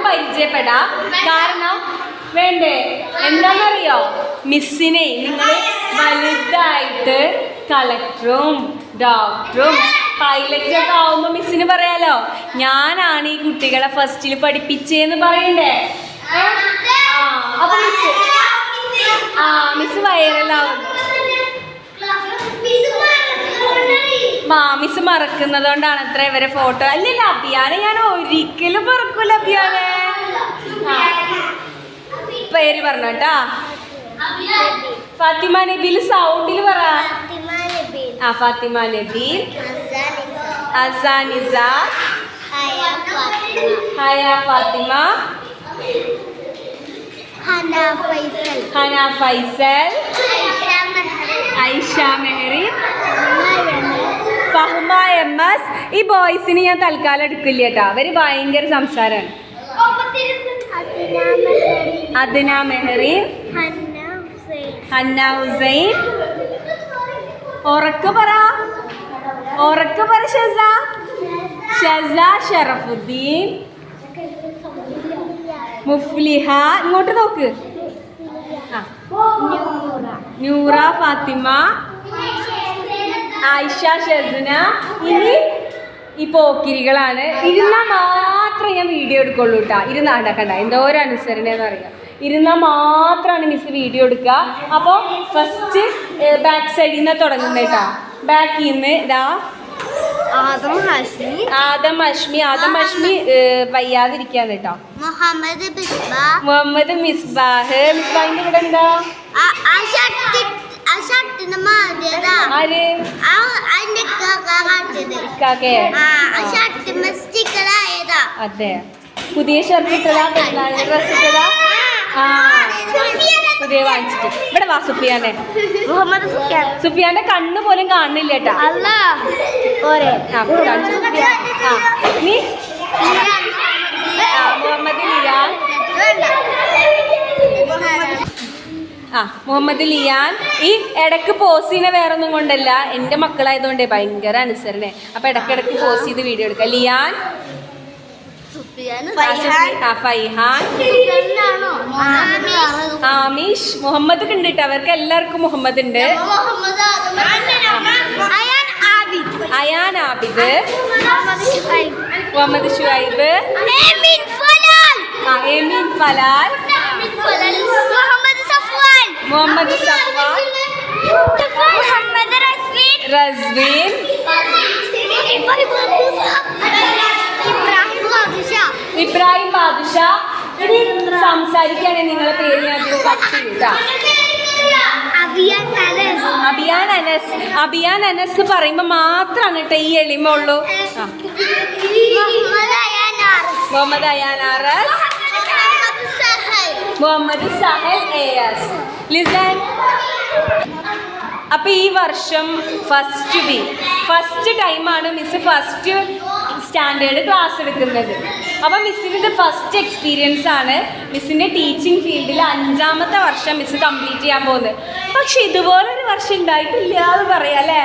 പരിചയപ്പെടാം. കാരണം വേണ്ടേ എന്താണെന്നറിയോ, മിസ്സിനെ നിങ്ങൾ വലുതായിട്ട് കളക്ടറും ഡോക്ടറും പൈലറ്റൊക്കെ ആവുമ്പോൾ മിസ്സിന് പറയാലോ ഞാനാണ് ഈ കുട്ടികളെ ഫസ്റ്റിൽ പഠിപ്പിച്ചേന്ന് പറയണ്ടേ. അപ്പൊ മിസ് വൈറലാവും. മിസ് മറക്കുന്നത് കൊണ്ടാണ് അത്ര ഇവരെ ഫോട്ടോ. അല്ലല്ല അഭിയാനെ ഞാൻ ഒരിക്കലും മറക്കൂല. അഭിയാനെ പേര് പറഞ്ഞു കേട്ടാ. ഫാത്തിമ നബീൽ സൗണ്ടിൽ പറ. ഫാത്തിമ നബീൽ, അസാനിസ, ഹയ ഫാത്തിമ, ഹന ഫൈസൽ, ഐഷ മെഹറി, ഫഹ്മ MS. ഈ ബോയ്സിന് ഞാൻ തൽക്കാലം എടുക്കില്ല കേട്ടോ, അവര് ഭയങ്കര സംസാരമാണ്. അദ്ന മെഹറി, ഹന്ന ഹുസൈൻ. ഉറക്കെ പറ ഷസ. ഷസ ഷറഫുദ്ദീൻ, മുഫ്ലിഹ. ഇങ്ങോട്ട് നോക്ക്. നൂറ ഫാത്തിമ, ആയിഷ ഷെസ്ന. ഇനി ഈ പോക്കിരികളാണ്. ഇരുന്നാൽ മാത്രമേ ഞാൻ വീഡിയോ എടുക്കുള്ളൂ കേട്ടോ. ഇരുന്നാണ്ടക്കണ്ട എന്തോരം അനുസരണയെന്ന് അറിയാം. ഇരുന്നാൽ മാത്രമാണ് മിസ് വീഡിയോ എടുക്കുക. അപ്പോൾ ഫസ്റ്റ് ബാക്ക് സൈഡിൽ നിന്ന് തുടങ്ങുന്നത് കേട്ടോ. ബാക്കിൽ നിന്ന് ഇതാ ആദം അഷ്മി വയ്യാതിരിക്കാന്ന് കേട്ടോ. മുഹമ്മദ് മിസ്ബാഹ്. മിസ്ബാഹിന്റെ ഇവിടെ എന്താ അതെ പുതിയ ഷർട്ട് ഇട്ടതാ, ഡ്രസ് ഇട്ടതാ. പുതിയ വാങ്ങിച്ചിട്ട് ഇവിടെ വാ. സുഫിയാന്റെ കണ്ണ് പോലും കാണുന്നില്ല കേട്ടാ. മുഹമ്മദ് ലിയാൻ. മുഹമ്മദ് ലിയാൻ. ഈ ഇടയ്ക്ക് പോസ് ചെയ്യുന്ന വേറൊന്നും കൊണ്ടല്ല, എൻ്റെ മക്കളായതുകൊണ്ടേ ഭയങ്കര അനുസരണേ. അപ്പൊ ഇടയ്ക്കിടയ്ക്ക് പോസ് ചെയ്ത് വീഡിയോ എടുക്കാം. ലിയാൻ, ഫൈഹാൻ, ആമിഷ്. മുഹമ്മദ് ഉണ്ട് കേട്ടോ, അവർക്ക് എല്ലാവർക്കും മുഹമ്മദ് ഉണ്ട്. അയാൻ ആബിദ്, മുഹമ്മദ് ഷുഐബ്, എമീൻ ഫലാൽ, മുഹമ്മദ് സഫ്വാൻ, റസ്വീൻ, ഇബ്രാഹിം ബാദുഷാ. ഇനി സംസാരിക്കുകയാണെങ്കിൽ നിങ്ങളെ പേര് ഞാൻ അബിയാൻ അനസ് എന്ന് പറയുമ്പോൾ മാത്രമാണ് കേട്ടോ ഈ എളിമ ഉള്ളൂ. Muhammad Ayan R S, Muhammad Sahal AS. Listen. അപ്പോൾ ഈ വർഷം ഫസ്റ്റ് ടൈമാണ് മിസ് ഫസ്റ്റ് സ്റ്റാൻഡേർഡ് ക്ലാസ് എടുക്കുന്നത്. അപ്പോൾ മിസ്സിൻ്റെ ഫസ്റ്റ് എക്സ്പീരിയൻസ് ആണ്. മിസ്സിൻ്റെ ടീച്ചിങ് ഫീൽഡിൽ 5ാമത്തെ വർഷം മിസ് കംപ്ലീറ്റ് ചെയ്യാൻ പോകുന്നത്. പക്ഷെ ഇതുപോലൊരു വർഷം ഉണ്ടായിട്ടില്ല എന്ന് പറയാം അല്ലേ?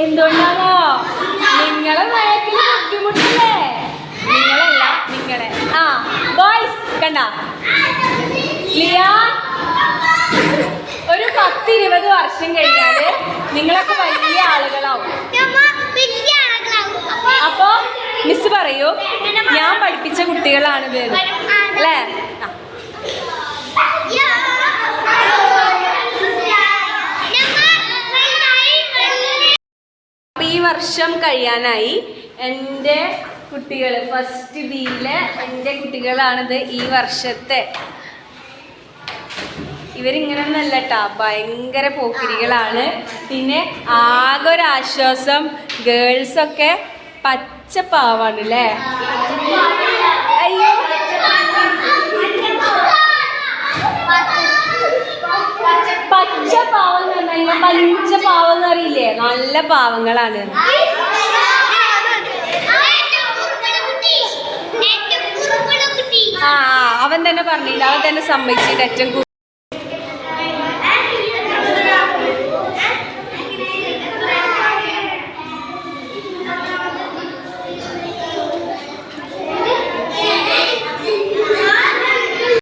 എന്തുകൊണ്ടാണോ? നിങ്ങളെ വഴക്കിന് ബുദ്ധിമുട്ടില്ലേ? നിങ്ങളെ ബോയ്സ് കണ്ട ലിയാൻ ഒരു 10-20 വർഷം കഴിഞ്ഞാൽ നിങ്ങളൊക്കെ വലിയ ആളുകളാവും. അപ്പോ മിസ് പറയൂ ഞാൻ പഠിപ്പിച്ച കുട്ടികളാണിത് അല്ലേ? അപ്പൊ ഈ വർഷം കഴിയാനായി. എൻ്റെ കുട്ടികൾ ഫസ്റ്റ് ബിയിലെ എൻ്റെ കുട്ടികളാണിത് ഈ വർഷത്തെ. ഇവരിങ്ങനൊന്നല്ല കേട്ടോ, ഭയങ്കര പോക്കിരികളാണ്. പിന്നെ ആകെ ഒരാശ്വാസം ഗേൾസൊക്കെ പച്ച പാവാണ് അല്ലേ? അയ്യോ പച്ച പാവം എന്ന് പറഞ്ഞാൽ പഞ്ച പാവം എന്ന് അറിയില്ലേ? നല്ല പാവങ്ങളാണ്. അവൻ തന്നെ പറഞ്ഞില്ല, അവൻ തന്നെ സമ്മതിച്ചിട്ട് ഏറ്റവും